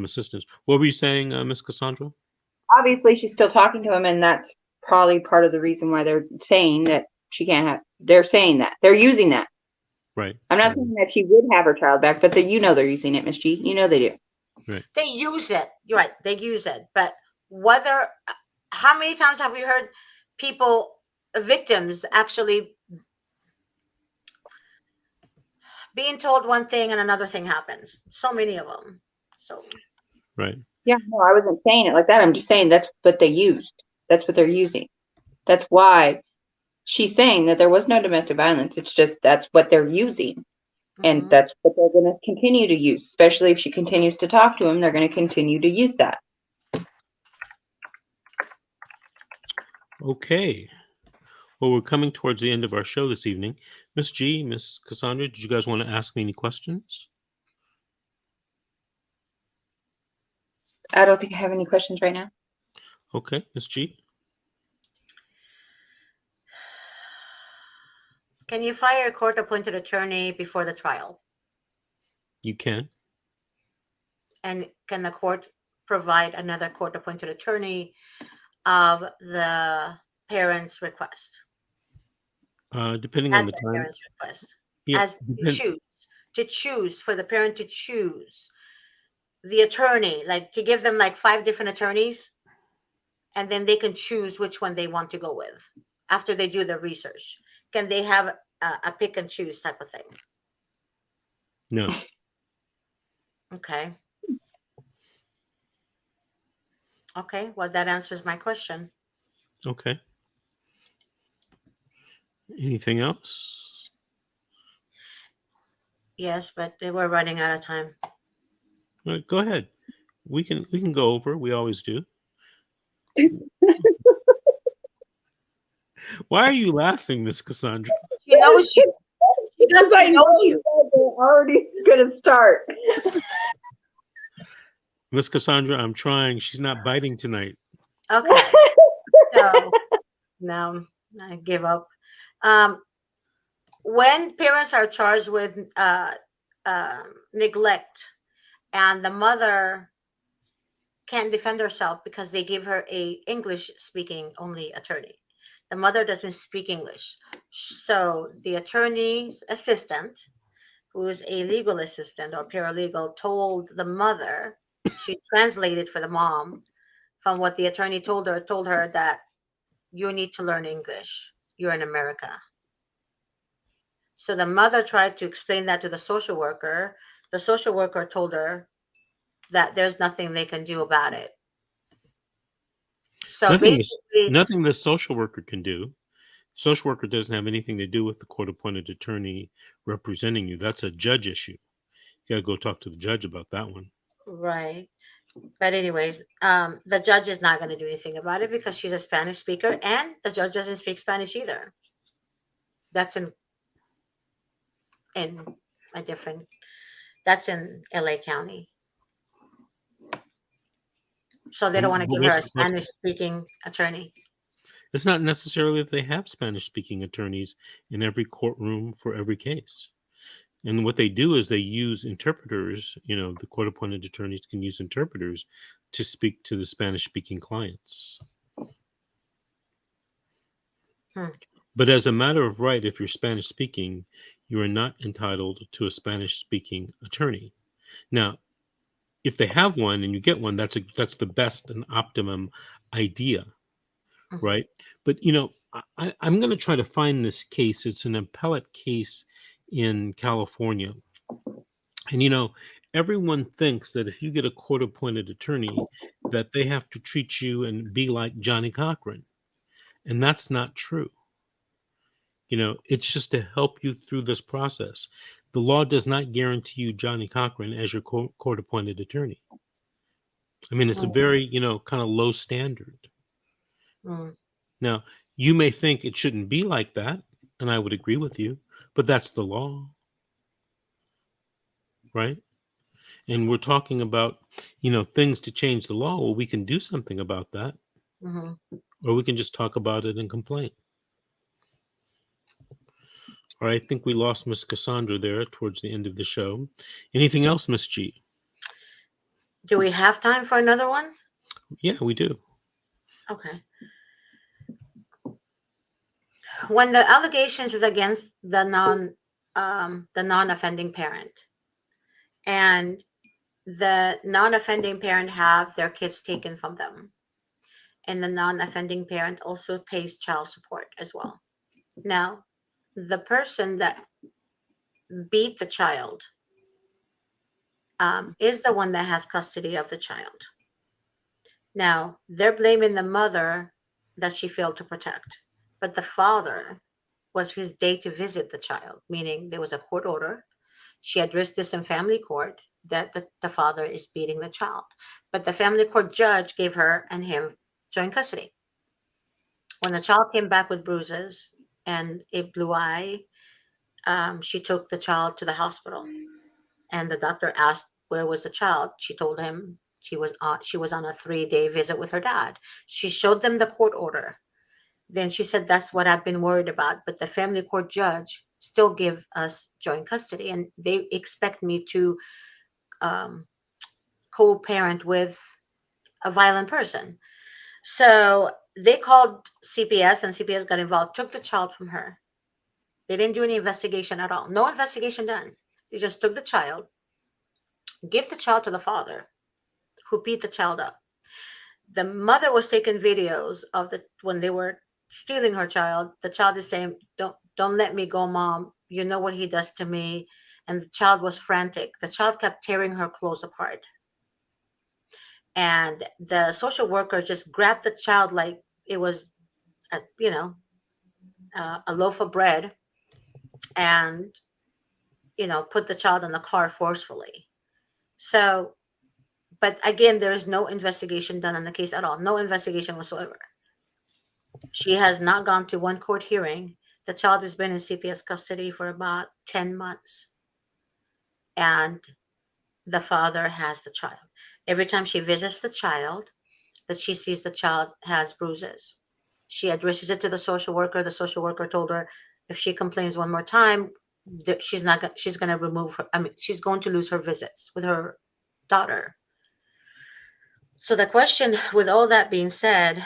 assistance. What were you saying, Miss Cassandra? Obviously she's still talking to him, and that's probably part of the reason why they're saying that she can't have. They're saying that they're using that. Right. I'm not saying that she would have her child back, but they're using it, Miss G. You know they do. Right. They use it. You're right. They use it. But whether, how many times have we heard people, victims, actually being told one thing and another thing happens? So many of them. So Right. Yeah, no, I wasn't saying it like that. I'm just saying that's what they used. That's what they're using. That's why she's saying that there was no domestic violence. It's just that's what they're using. And mhm. that's what they're going to continue to use, especially if she continues to talk to him. They're going to continue to use that. Okay. Well, we're coming towards the end of our show this evening. Miss G, Miss Cassandra, did you guys want to ask me any questions? I don't think I have any questions right now. Okay, Ms. G. Can you fire a court-appointed attorney before the trial? You can. And can the court provide another court-appointed attorney of the parent's request? Depending on At the the time. parent's request, Yeah. as to choose for the parent to choose the attorney, like to give them like 5 different attorneys, and then they can choose which one they want to go with after they do the research. Can they have a pick and choose type of thing? No. Okay. Okay, well, that answers my question. Okay. Anything else? Yes, but we're running out of time. All right, go ahead. We can go over. We always do. Why are you laughing, Miss Cassandra? She knows you. She Because got I to know know you you. guys are already going to start. Miss Cassandra, I'm trying. She's not biting tonight. Okay. So no, I give up. When parents are charged with neglect, and the mother can't defend herself because they give her a English speaking only attorney, the mother doesn't speak English, so the attorney's assistant, who is a legal assistant or paralegal, told the mother, she translated for the mom from what the attorney told her that you need to learn English. You're in America. So the mother tried to explain that to the social worker. The social worker told her that there's nothing they can do about it. So basically, Nothing the social worker can do. Social worker doesn't have anything to do with the court-appointed attorney representing you. That's a judge issue. You got to go talk to the judge about that one. right. But anyways, the judge is not going to do anything about it because she's a Spanish speaker, and the judge doesn't speak Spanish either. That's in a different. That's in LA County. So they don't want to give her a Spanish speaking attorney. It's not necessarily that they have Spanish speaking attorneys in every courtroom for every case. And what they do is they use interpreters. The court appointed attorneys can use interpreters to speak to the Spanish speaking clients. But as a matter of right, if you're Spanish speaking, you are not entitled to a Spanish speaking attorney. Now, if they have one and you get one, that's the best and optimum idea, right? But I'm going to try to find this case. It's an appellate case in California, and everyone thinks that if you get a court-appointed attorney, that they have to treat you and be like Johnny Cochran, and that's not true. It's just to help you through this process. The law does not guarantee you Johnny Cochran as your court-appointed attorney. I mean, it's a very, kind of low standard. Now, you may think it shouldn't be like that, and I would agree with you, but that's the law, right? And we're talking about, things to change the law. Well, we can do something about that, or we can just talk about it and complain. All right, I think we lost Miss Cassandra there towards the end of the show. Anything else, Miss G? Do we have time for another one? Yeah, we do. Okay. When the allegations is against the non-offending parent, and the non-offending parent have their kids taken from them, and the non-offending parent also pays child support as well. Now, the person that beat the child is the one that has custody of the child. Now, they're blaming the mother that she failed to protect, but the father was his day to visit the child, meaning there was a court order. She addressed this in family court that the father is beating the child, but the family court judge gave her and him joint custody. When the child came back with bruises and a blue eye, she took the child to the hospital, and the doctor asked where was the child. She told him She was on a 3-day visit with her dad. She showed them the court order. Then she said, that's what I've been worried about. But the family court judge still give us joint custody, and they expect me to co-parent with a violent person. So they called CPS, and CPS got involved, took the child from her. They didn't do any investigation at all. No investigation done. They just took the child, give the child to the father, who beat the child up. The mother was taking videos of when they were stealing her child. The child is saying, don't let me go, mom. You know what he does to me. And the child was frantic. The child kept tearing her clothes apart. And the social worker just grabbed the child like it was, a loaf of bread, and, put the child in the car forcefully. So, but again, there is no investigation done on the case at all. No investigation whatsoever. She has not gone to one court hearing. The child has been in CPS custody for about 10 months. And the father has the child. Every time she visits the child, that she sees the child has bruises. She addresses it to the social worker. The social worker told her if she complains one more time, she's going to remove her. She's going to lose her visits with her daughter. So the question, with all that being said,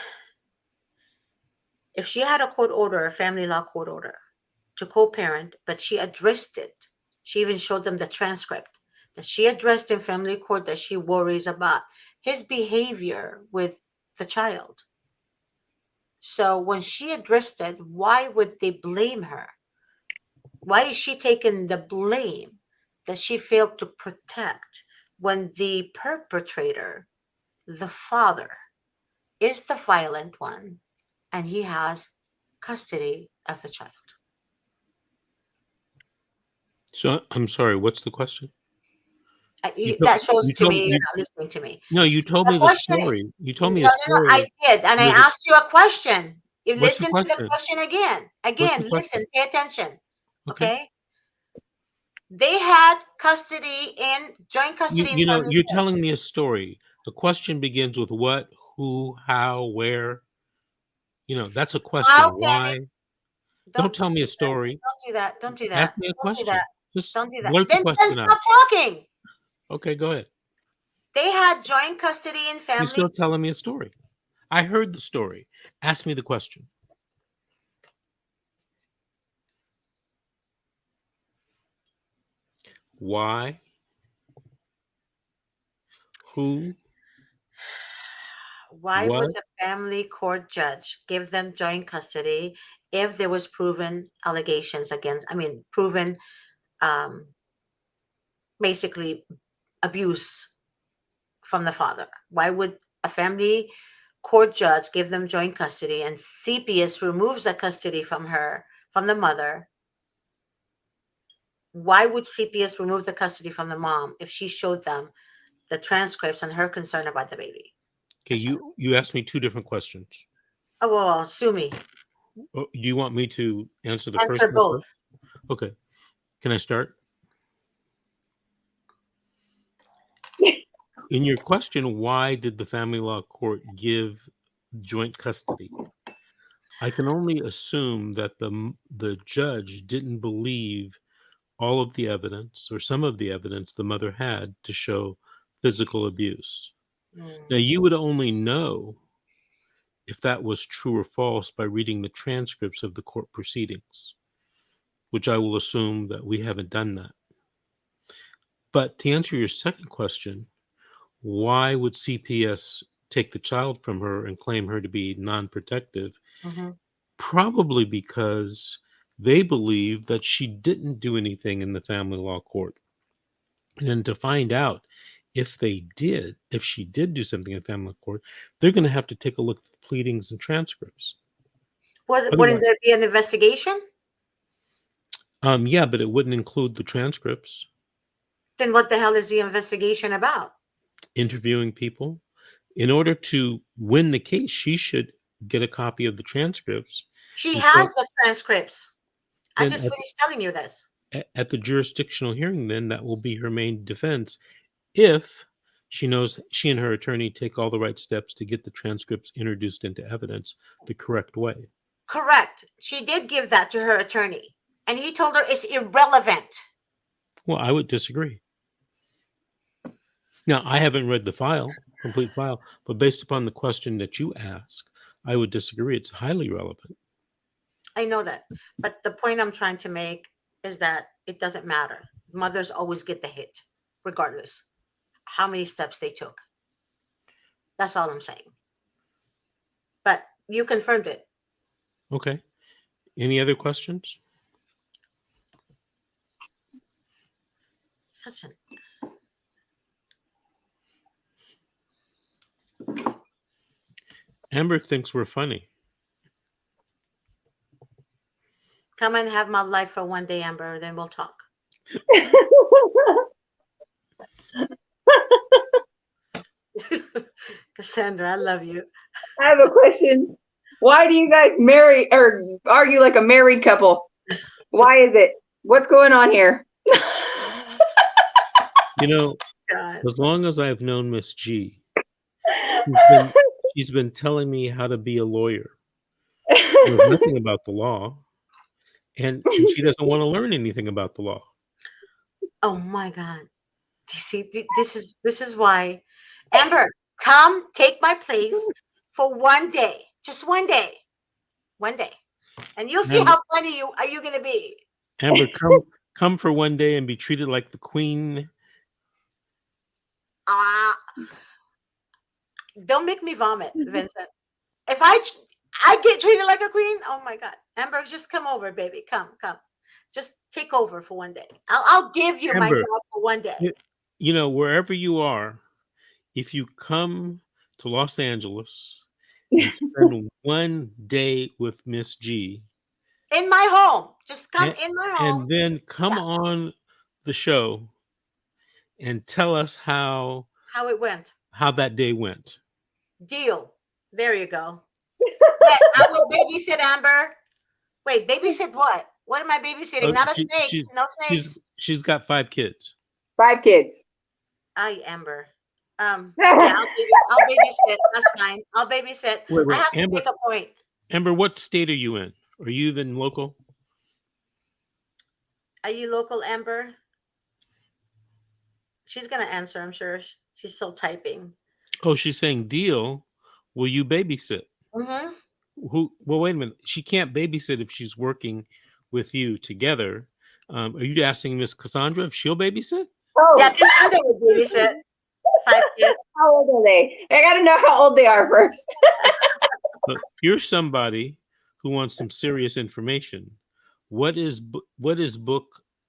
if she had a court order, a family law court order, to co-parent, but she addressed it, she even showed them the transcript that she addressed in family court, that she worries about his behavior with the child. So when she addressed it, why would they blame her? Why is she taking the blame that she failed to protect, when the perpetrator, the father, is the violent one, and he has custody of the child? So I'm sorry, what's the question? That shows you to told me you're you, not listening to me. no, you told The me the question, story. You no, told me no, a no, I story. did, and I With asked you a question. You what's the listen to the question? question again. What's the Listen, question? pay attention. Okay. Okay? They had custody in joint custody in family You're court. telling me a story. The question begins with what, who, how, where. That's a question. How can Why? it? Don't Don't tell me a do that. story. Don't do that. Don't do Ask that. me a Don't do that. question. Just Don't do that. blurt the Then question out. stop talking. Okay, go ahead. They had joint custody in You're family. still telling me a story. I heard the story. Ask me the question. Why? Who? Why would What? the family court judge give them joint custody if there was proven allegations against? Proven, um, basically abuse from the father. Why would a family court judge give them joint custody, and CPS removes the custody from the mother? Why would CPS remove the custody from the mom if she showed them the transcripts and her concern about the baby? Okay, you asked me two different questions. Oh, well, sue me. Do you want me to answer the first Answer one both. first? Okay. Can I start? In your question, why did the family law court give joint custody? I can only assume that the judge didn't believe all of the evidence or some of the evidence the mother had to show physical abuse. Now, you would only know if that was true or false by reading the transcripts of the court proceedings, which I will assume that we haven't done that. But to answer your second question, why would CPS take the child from her and claim her to be non-protective? Mm-hmm. Probably because they believe that she didn't do anything in the family law court. And to find out if she did do something in family court, they're going to have to take a look at the pleadings and transcripts. Wouldn't there be an investigation? Yeah, but it wouldn't include the transcripts. Then what the hell is the investigation about? Interviewing people. In order to win the case, she should get a copy of the transcripts. She has the transcripts. I just Then finished telling you this. at the jurisdictional hearing, then that will be her main defense if She knows she and her attorney take all the right steps to get the transcripts introduced into evidence the correct way. Correct. She did give that to her attorney, and he told her it's irrelevant. Well, I would disagree. Now, I haven't read the complete file, but based upon the question that you asked, I would disagree. It's highly relevant. I know that, but the point I'm trying to make is that it doesn't matter. Mothers always get the hit, regardless how many steps they took. That's all I'm saying. But you confirmed it. Okay. Any other questions? Such an Amber thinks we're funny. come and have my life for one day, Amber, then we'll talk. Cassandra, I love you. I have a question. Why do you guys marry or argue like a married couple? Why is it? What's going on here? You know, God. as long as I've known Miss G, she's been telling me how to be a lawyer. She knows nothing about the law, and she doesn't want to learn anything about the law. Oh my God. You see, this is why. Amber, come take my place for one day. Just one day. One day. And you'll see Amber- how funny you gonna be. Amber, come for one day and be treated like the queen. Don't make me vomit, Vincent. If I get treated like a queen, oh my God. Amber, just come over, baby. Come. Just take over for one day. I'll give you my Amber, job for one day. You know, wherever you are, if you come to Los Angeles and spend one day with Miss G, In my home. Just come in my home. and then come on the show and tell us how it went. How that day went. Deal. There you go. Yes, I will babysit Amber. Wait, babysit what? What am I babysitting? Not a snake. No snakes. She's got 5 kids. 5 kids. Amber. Yeah, I'll babysit. That's fine. I'll babysit. Wait, I have Amber, to make a point. Amber, what state are you in? Are you even local? Are you local, Amber? She's gonna answer, I'm sure. She's still typing. Oh, she's saying deal. Will you babysit? Mm-hmm. Well, wait a minute. She can't babysit if she's working with you together. Are you asking Miss Cassandra if she'll babysit? Oh, yeah, Cassandra would babysit. 5 kids. How old are they? I got to know how old they are first. But here's somebody who wants some serious information. What is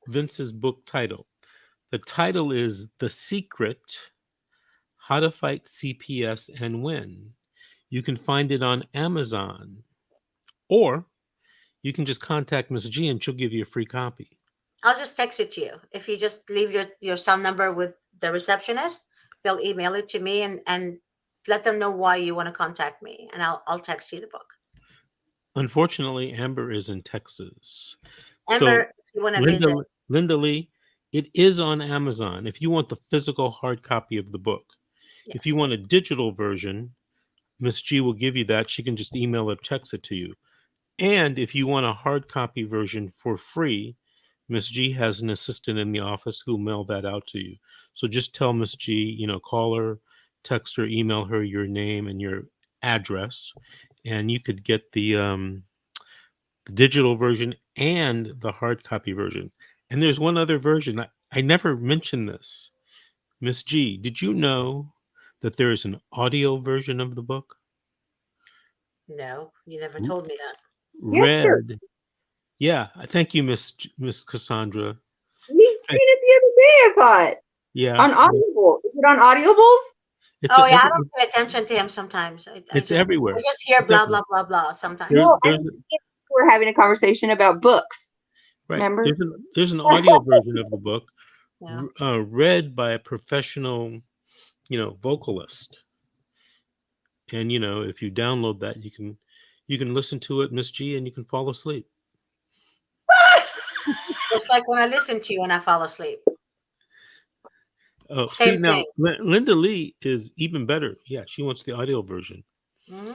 Vince's book title? The title is The Secret: How to Fight CPS and Win. You can find it on Amazon, or you can just contact Miss G and she'll give you a free copy. I'll just text it to you. If you just leave your cell number with the receptionist, they'll email it to me and let them know why you want to contact me, and I'll text you the book. Unfortunately, Amber is in Texas. Amber, if you want to visit. Linda Lee, it is on Amazon if you want the physical hard copy of the book. Yes. If you want a digital version, Miss G will give you that. She can just email or text it to you. And if you want a hard copy version for free, Miss G has an assistant in the office who'll mail that out to you. So just tell Miss G, call her, text her, email her your name and your address, and you could get the digital version and the hard copy version. And there's one other version. I never mentioned this. Miss G, did you know that there is an audio version of the book? No, you never told me that. Read. Yeah, thank you, Miss Cassandra. We seen it the other day, I thought. Yeah. On Audible. Is it on Audibles? I don't pay attention to him sometimes. It's everywhere. I just hear blah, blah, blah, blah sometimes. We're having a conversation about books. Right. Remember? There's an audio version of the book Yeah. read by a professional, vocalist. And, if you download that, you can listen to it, Miss G, and you can fall asleep. It's like when I listen to you and I fall asleep. Oh, see Same now, thing. Linda Lee is even better. Yeah, she wants the audio version. Hmm.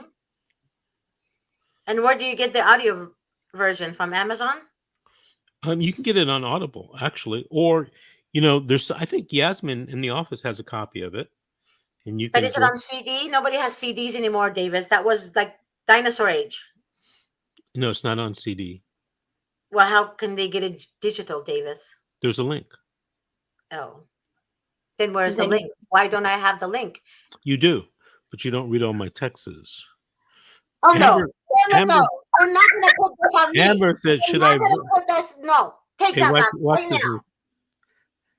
And where do you get the audio version from? Amazon? You can get it on Audible actually, or there's I think Yasmin in the office has a copy of it, and you But can is it go. on CD? Nobody has CDs anymore, Davis. That was like dinosaur age. No, it's not on CD. Well, how can they get it digital, Davis? There's a link. Oh, then where's the Then link? Why don't I have the link? You do, but you don't read all my texts. Oh no, Amber, no! Amber, You're not gonna put this on me. Amber said, You're "Should not I?" gonna put this. No, take Hey, that back watch right this. now.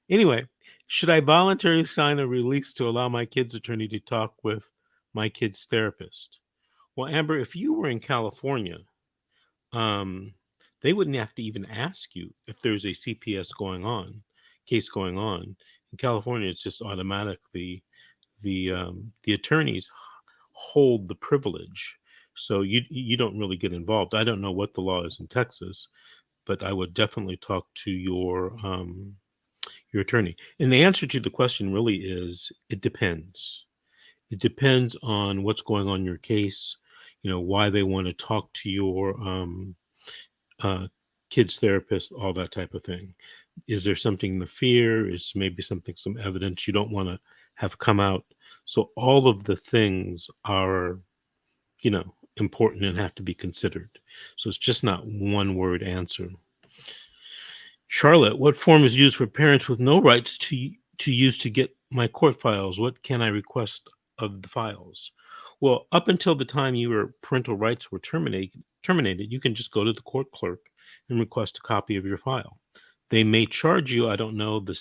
Anyway, should I voluntarily sign a release to allow my kid's attorney to talk with my kid's therapist? Well, Amber, if you were in California, um, they wouldn't have to even ask you if there's a CPS case going on. In California, it's just automatic. The attorneys hold the privilege, so you don't really get involved. I don't know what the law is in Texas, but I would definitely talk to your attorney. And the answer to the question really is it depends. It depends on what's going on in your case, why they want to talk to your uh, kid's therapist, all that type of thing. Is there something to fear? Is maybe some evidence you don't want to have come out? So all of the things are, important and have to be considered. So it's just not one word answer. Charlotte, what form is used for parents with no rights to use to get my court files? What can I request of the files? Well, up until the time your parental rights were terminated, you can just go to the court clerk and request a copy of your file. They may charge you, I don't know the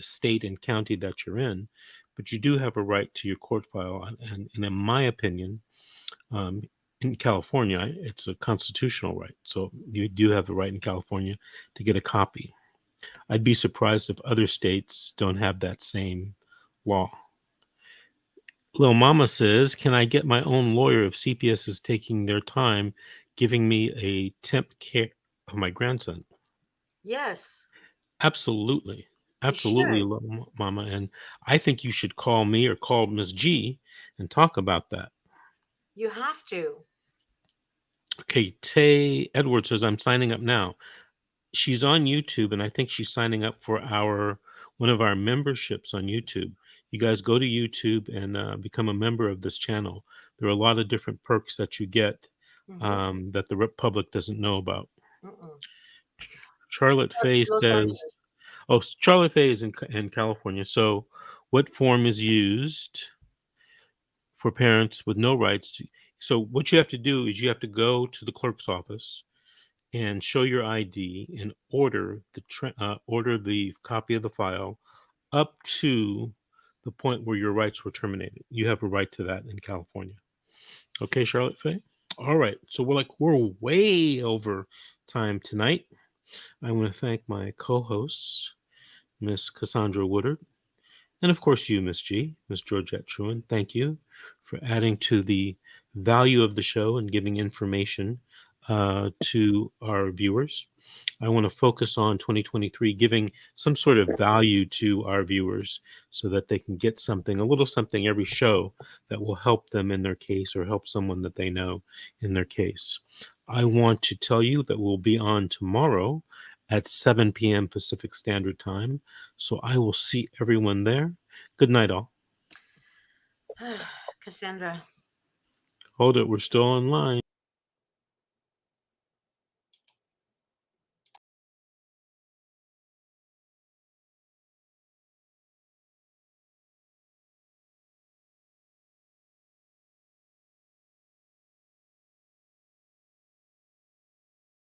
state and county that you're in, but you do have a right to your court file. And in my opinion, um, in California, it's a constitutional right. So you do have the right in California to get a copy. I'd be surprised if other states don't have that same law. Lil Mama says, can I get my own lawyer if CPS is taking their time giving me a temp care of my grandson? Yes, Absolutely. you Absolutely, should. Lil Mama. And I think you should call me or call Miss G and talk about that. You have to. Okay, Tay Edwards says, I'm signing up now. She's on YouTube, and I think she's signing up for one of our memberships on YouTube. You guys go to YouTube and become a member of this channel. There are a lot of different perks that you get that the public doesn't know about. Mm-mm. Charlotte Fay Los says, Angeles. "Oh, Charlotte Fay is in California. So, what form is used for parents with no rights to?" So, what you have to do is you have to go to the clerk's office and show your ID and order the copy of the file up to the point where your rights were terminated. You have a right to that in California. Okay, Charlotte Fay? All right. So we're way over time tonight. I want to thank my co-hosts, Miss Cassandra Woodard, and of course you, Miss G, Miss Georgette Truan. Thank you for adding to the value of the show and giving information to our viewers. I want to focus on 2023, giving some sort of value to our viewers so that they can get something, a little something every show that will help them in their case or help someone that they know in their case. I want to tell you that we'll be on tomorrow at 7 p.m. Pacific Standard Time. So I will see everyone there. Good night, all. Cassandra. Hold it, we're still online.